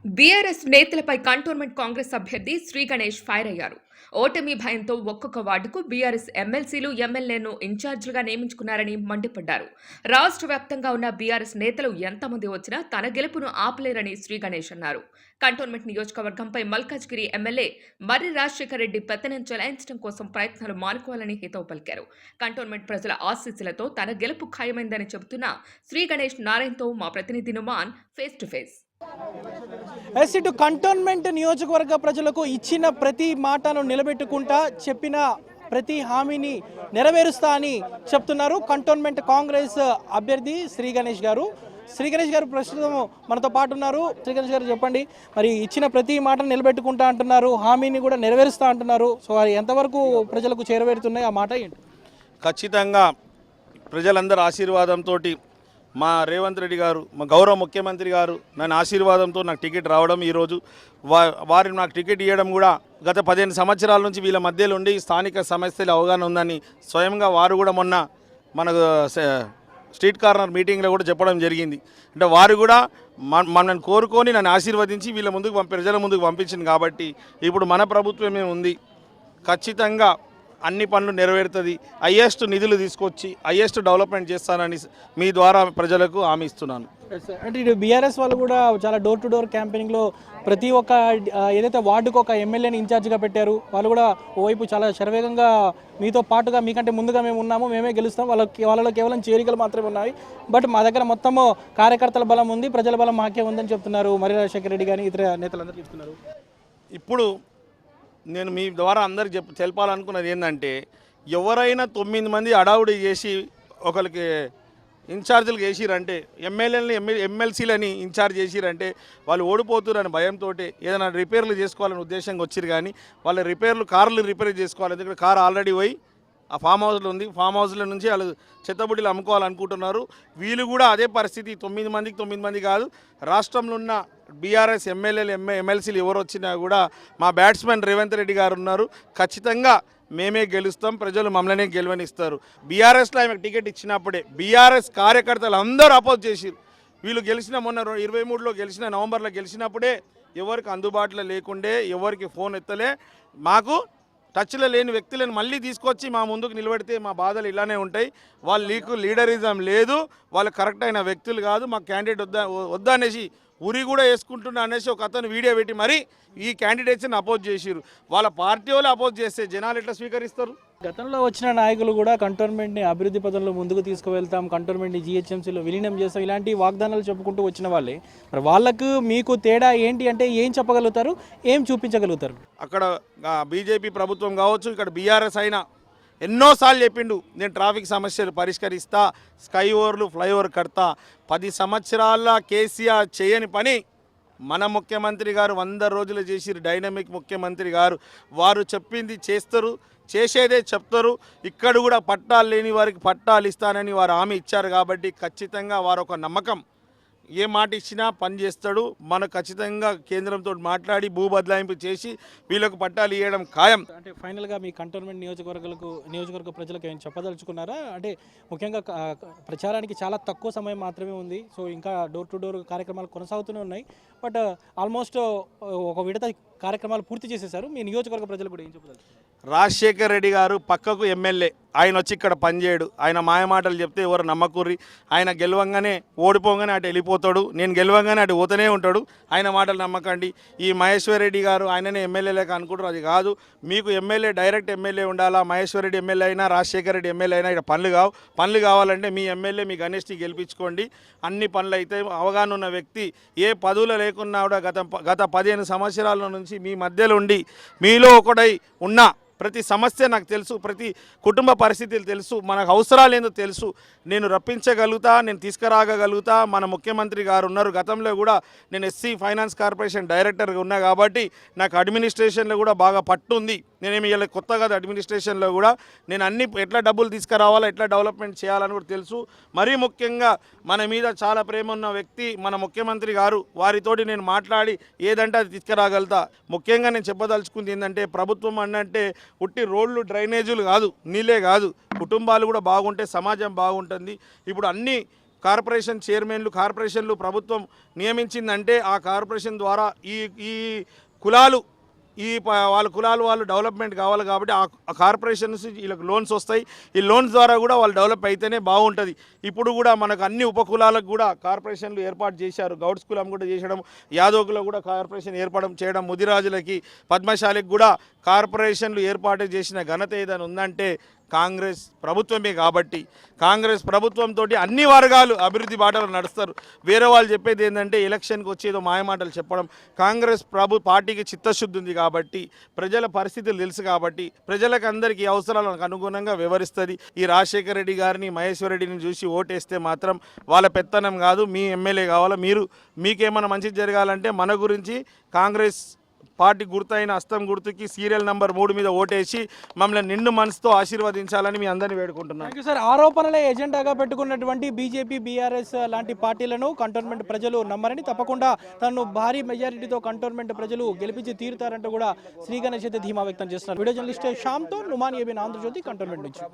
BRS నేతలపై cantonment Congress అభ్యర్థి Shri Ganesh fire అయ్యారు. ఓటమి భయంతో ఒక్కొక్క వార్డుకు బీఆర్ఎస్ ఎమ్మెల్సీలు, ఎమ్మెల్యేను ఇన్ఛార్జీలుగా నియమించుకున్నారని మండిపడ్డారు. రాష్ట్ర వ్యాప్తంగా ఉన్న బీఆర్ఎస్ నేతలు ఎంతమంది వచ్చినా తన గెలుపును ఆపలేరని శ్రీ గణేష్ అన్నారు. కంటోన్మెంట్ నియోజకవర్గంపై మల్కాజ్గిరి ఎమ్మెల్యే మర్రి రాజశేఖర్ రెడ్డి పెత్తనం చెలాయించడం కోసం ప్రయత్నాలు మానుకోవాలని హితవు పలికారు. కంటోన్మెంట్ ప్రజల ఆశీస్సులతో తన గెలుపు ఖాయమైందని చెబుతున్న శ్రీ గణేష్ నారాయణ్తో మా ప్రతినిధి నుమాన్ ఫేస్ టు ఫేస్. ఇటు కంటోన్మెంట్ నియోజకవర్గ ప్రజలకు ఇచ్చిన ప్రతి మాటను నిలబెట్టుకుంటా చెప్పిన ప్రతి హామీని నెరవేరుస్తా అని చెప్తున్నారు కంటోన్మెంట్ కాంగ్రెస్ అభ్యర్థి శ్రీ గణేష్ గారు. శ్రీ గణేష్ గారు ప్రస్తుతం మనతో పాటు ఉన్నారు. శ్రీ గణేష్ గారు చెప్పండి, మరి ఇచ్చిన ప్రతి మాటను నిలబెట్టుకుంటా అంటున్నారు, హామీని కూడా నెరవేరుస్తా అంటున్నారు. సో అది ఎంతవరకు ప్రజలకు చేరవేరుతున్నాయి, ఆ మాట ఏంటి? ఖచ్చితంగా ప్రజలందరి ఆశీర్వాదంతో మా రేవంత్ రెడ్డి గారు, మా గౌరవ ముఖ్యమంత్రి గారు నన్ను ఆశీర్వాదంతో నాకు టికెట్ రావడం, ఈరోజు వారిని నాకు టికెట్ ఇవ్వడం కూడా గత 15 సంవత్సరాల నుంచి వీళ్ళ మధ్యలో ఉండి స్థానిక సమస్యలు అవగాహన ఉందని స్వయంగా వారు కూడా మొన్న మనకు స్ట్రీట్ కార్నర్ మీటింగ్లో కూడా చెప్పడం జరిగింది. అంటే వారు కూడా మనల్ని కోరుకొని నన్ను ఆశీర్వదించి వీళ్ళ ముందుకు ప్రజల ముందుకు పంపించింది. కాబట్టి ఇప్పుడు మన ప్రభుత్వమే ఉంది, ఖచ్చితంగా అన్ని పనులు నెరవేరుతుంది, హైయెస్ట్ నిధులు తీసుకొచ్చి హైయెస్ట్ డెవలప్మెంట్ చేస్తానని మీ ద్వారా ప్రజలకు హామీ ఇస్తున్నాను. అంటే ఇటు బీఆర్ఎస్ వాళ్ళు కూడా చాలా డోర్ టు డోర్ క్యాంపెయినింగ్లో ప్రతి ఒక్క ఏదైతే వార్డుకు ఒక ఎమ్మెల్యేని ఇన్ఛార్జ్గా పెట్టారు, వాళ్ళు కూడా ఓవైపు చాలా శరవేగంగా మీతో పాటుగా మీకంటే ముందుగా మేము ఉన్నాము, మేమే గెలుస్తాం, వాళ్ళలో కేవలం చేరికలు మాత్రమే ఉన్నాయి, బట్ మా దగ్గర మొత్తము కార్యకర్తల బలం ఉంది, ప్రజల బలం మాకే ఉందని చెప్తున్నారు మర్రి రాజశేఖర రెడ్డి కానీ ఇతర నేతలందరూ చెప్తున్నారు. ఇప్పుడు నేను మీ ద్వారా అందరికి తెలపాలనుకున్నది ఏంటంటే, ఎవరైనా 9 మంది అడావుడి చేసి ఒకరికి ఇన్ఛార్జీలు చేసిరంటే, ఎమ్మెల్సీలని ఇన్ఛార్జ్ చేసిరంటే వాళ్ళు ఓడిపోతురని భయంతో ఏదైనా రిపేర్లు చేసుకోవాలని ఉద్దేశంగా వచ్చిరు. కానీ వాళ్ళ కార్లు రిపేర్ చేసుకోవాలి, ఎందుకంటే కారు ఆల్రెడీ పోయి ఆ ఫామ్ హౌస్లో ఉంది, ఫామ్ హౌస్లో నుంచి వాళ్ళు చెత్తబుడ్డీలు అమ్ముకోవాలనుకుంటున్నారు. వీళ్ళు కూడా అదే పరిస్థితి, 9 మందికి 9 మంది కాదు, రాష్ట్రంలో ఉన్న బీఆర్ఎస్ ఎమ్మెల్యేలు ఎమ్మెల్సీలు ఎవరు వచ్చినా కూడా మా బ్యాట్స్మెన్ రేవంత్ రెడ్డి గారు ఉన్నారు, ఖచ్చితంగా మేమే గెలుస్తాం, ప్రజలు మమ్మల్నే గెలవనిస్తారు. బీఆర్ఎస్లో ఆమెకు టికెట్ ఇచ్చినప్పుడే బీఆర్ఎస్ కార్యకర్తలు అందరూ అపోజ్ చేసిరు. వీళ్ళు గెలిచిన మొన్న 23లో గెలిచిన నవంబర్లో గెలిచినప్పుడే ఎవరికి అందుబాటులో లేకుండే, ఎవరికి ఫోన్ ఎత్తలే, మాకు టచ్లో లేని వ్యక్తులను మళ్ళీ తీసుకొచ్చి మా ముందుకు నిలబెడితే మా బాధలు ఇలానే ఉంటాయి. వాళ్ళు లీడరిజం లేదు, వాళ్ళు కరెక్ట్ అయిన వ్యక్తులు కాదు, మా క్యాండిడేట్ వద్దా అనేసి ఉరి కూడా వేసుకుంటున్నా అనేసి ఒక అతను వీడియో పెట్టి మరి ఈ క్యాండిడేట్స్ని అపోజ్ చేసిరు. వాళ్ళ పార్టీ వాళ్ళు అపోజ్ చేస్తే జనాలు ఎట్లా స్వీకరిస్తారు? గతంలో వచ్చిన నాయకులు కూడా కంటోన్మెంట్ని అభివృద్ధి పదంలో ముందుకు తీసుకువెళ్తాం, కంటోన్మెంట్ని జీహెచ్ఎంసీలో విలీనం చేస్తాం, ఇలాంటి వాగ్దానాలు చెప్పుకుంటూ వచ్చిన వాళ్ళే. మరి వాళ్ళకు మీకు తేడా ఏంటి అంటే ఏం చెప్పగలుగుతారు, ఏం చూపించగలుగుతారు? అక్కడ బీజేపీ ప్రభుత్వం కావచ్చు, ఇక్కడ బీఆర్ఎస్ అయినా ఎన్నోసార్లు చెప్పిండు, నేను ట్రాఫిక్ సమస్యలు పరిష్కరిస్తా, స్కై ఓవర్లు ఫ్లైఓవర్ కడతా. 10 సంవత్సరాల కేసీఆర్ చేయని పని మన ముఖ్యమంత్రి గారు 100 రోజులు చేసిరు. డైనమిక్ ముఖ్యమంత్రి గారు, వారు చెప్పింది చేస్తారు, చేసేదే చెప్తారు. ఇక్కడ కూడా పట్టాలు లేని వారికి పట్టాలు ఇస్తానని వారు హామీ ఇచ్చారు. కాబట్టి ఖచ్చితంగా వారు ఒక నమ్మకం, ఏ మాట ఇచ్చినా పని చేస్తాడు. మనకు ఖచ్చితంగా కేంద్రంతో మాట్లాడి భూ బదలాయింపు చేసి వీళ్ళకు పట్టాలు ఇవ్వడం ఖాయం. అంటే ఫైనల్గా మీ కంటోన్మెంట్ నియోజకవర్గ ప్రజలకు ఏమైనా చెప్పదలుచుకున్నారా? అంటే ముఖ్యంగా ప్రచారానికి చాలా తక్కువ సమయం మాత్రమే ఉంది, సో ఇంకా డోర్ టు డోర్ కార్యక్రమాలు కొనసాగుతూనే ఉన్నాయి, బట్ ఆల్మోస్ట్ ఒక విడత కార్యక్రమాలు పూర్తి చేసేశారు. మీ నియోజకవర్గ ప్రజలు కూడా ఏం చెప్పదలుచుకున్నారు? రాజశేఖర్ రెడ్డి గారు పక్కకు ఎమ్మెల్యే, ఆయన వచ్చి ఇక్కడ పనిచేయడు, ఆయన మాయమాటలు చెప్తే ఎవరు నమ్మకూర్రి. ఆయన గెలవంగానే ఓడిపోగానే అటు వెళ్ళిపోతాడు, నేను గెలవంగానే అటు పోతూనే ఉంటాడు, ఆయన మాటలు నమ్మకండి. ఈ మహేశ్వర్ రెడ్డి గారు ఆయననే ఎమ్మెల్యేలేక అనుకుంటారు, అది కాదు. మీకు ఎమ్మెల్యే డైరెక్ట్ ఎమ్మెల్యే ఉండాలా, మహేశ్వర్ రెడ్డి ఎమ్మెల్యే అయినా రాజశేఖర్ రెడ్డి ఎమ్మెల్యే అయినా ఇక్కడ పనులు కావాలంటే మీ ఎమ్మెల్యే మీ గణేష్ని గెలిపించుకోండి, అన్ని పనులు అయితే. అవగాహన ఉన్న వ్యక్తి, ఏ పదవులు లేకున్నా కూడా గత 15 సంవత్సరాల నుంచి మీ మధ్యలో ఉండి మీలో ఒకడై ఉన్న ప్రతి సమస్య నాకు తెలుసు, ప్రతి కుటుంబ పరిస్థితులు తెలుసు, మనకు అవసరాలు ఏందో తెలుసు, నేను రప్పించగలుగుతా, నేను తీసుకురాగలుగుతా. మన ముఖ్యమంత్రి గారు ఉన్నారు. గతంలో కూడా నేను ఎస్సీ ఫైనాన్స్ కార్పొరేషన్ డైరెక్టర్గా ఉన్నా కాబట్టి నాకు అడ్మినిస్ట్రేషన్లో కూడా బాగా పట్టు ఉంది. నేనేమి ఇలా కొత్త కాదు, అడ్మినిస్ట్రేషన్లో కూడా నేను అన్ని ఎట్లా డబ్బులు తీసుకురావాలో, ఎట్లా డెవలప్మెంట్ చేయాలని కూడా తెలుసు. మరీ ముఖ్యంగా మన మీద చాలా ప్రేమ ఉన్న వ్యక్తి మన ముఖ్యమంత్రి గారు, వారితోటి నేను మాట్లాడి ఏదంటే అది తీసుకురాగలుగుతా. ముఖ్యంగా నేను చెప్పదలుచుకుంది ఏంటంటే, ప్రభుత్వం అంటే ఉట్టి రోడ్లు డ్రైనేజీలు కాదు, నీళ్ళే కాదు, కుటుంబాలు కూడా బాగుంటే సమాజం బాగుంటుంది. ఇప్పుడు అన్ని కార్పొరేషన్ చైర్మన్లు కార్పొరేషన్లు ప్రభుత్వం నియమించిందంటే ఆ కార్పొరేషన్ ద్వారా ఈ కులాలు వాళ్ళ కులాలు వాళ్ళు డెవలప్మెంట్ కావాలి కాబట్టి ఆ కార్పొరేషన్స్ వీళ్ళకి లోన్స్ వస్తాయి. ఈ లోన్స్ ద్వారా కూడా వాళ్ళు డెవలప్ అయితేనే బాగుంటుంది. ఇప్పుడు కూడా మనకు అన్ని ఉపకులాలకు కూడా కార్పొరేషన్లు ఏర్పాటు చేశారు. గౌడ్స్ కులం కూడా చేసడం, యాదవ్ కూడా కార్పొరేషన్ ఏర్పాటు చేయడం, ముదిరాజులకి పద్మశాలికి కూడా కార్పొరేషన్లు ఏర్పాటు చేసిన ఘనత ఏదైనా ఉందంటే కాంగ్రెస్ ప్రభుత్వమే. కాబట్టి కాంగ్రెస్ ప్రభుత్వంతో అన్ని వర్గాలు అభివృద్ధి బాటలు నడుస్తారు. వేరే వాళ్ళు చెప్పేది ఏంటంటే ఎలక్షన్కి వచ్చేదో మాయమాటలు చెప్పడం. కాంగ్రెస్ పార్టీకి చిత్తశుద్ధి ఉంది కాబట్టి, ప్రజల పరిస్థితులు తెలుసు కాబట్టి, ప్రజలకు అందరికీ అవసరాలకు అనుగుణంగా వివరిస్తుంది. ఈ రాజశేఖర రెడ్డి గారిని, మహేశ్వర రెడ్డిని చూసి ఓటేస్తే మాత్రం వాళ్ళ పెత్తనం కాదు. మీ ఎమ్మెల్యే కావాలా, మీకేమైనా మంచిది జరగాలంటే మన గురించి కాంగ్రెస్ పార్టీ గుర్తైన హస్తం గుర్తుకి సీరియల్ నంబర్ 3 మీద ఓటేసి మమ్మల్ని నిండు మనసుతో ఆశీర్వదించాలని మీ అందరినీ వేడుకుంటున్నాను. Thank you sir. ఆరోపణలే ఎజెండాగా పెట్టుకున్నటువంటి బీజేపీ, బీఆర్ఎస్ లాంటి పార్టీలను కంటోన్మెంట్ ప్రజలు నమ్మరని, తప్పకుండా తనను భారీ మెజారిటీతో కంటోన్మెంట్ ప్రజలు గెలిపించి తీరుతారంటూ కూడా శ్రీ గణేష్ అయితే ధీమా వ్యక్తం చేస్తున్నారు. వీడియో జర్నలిస్ట్ శ్యామ్తో నుమాన్ ఏబిన్, ఆంధ్రజ్యోతి, కంటోన్మెంట్ నుంచి.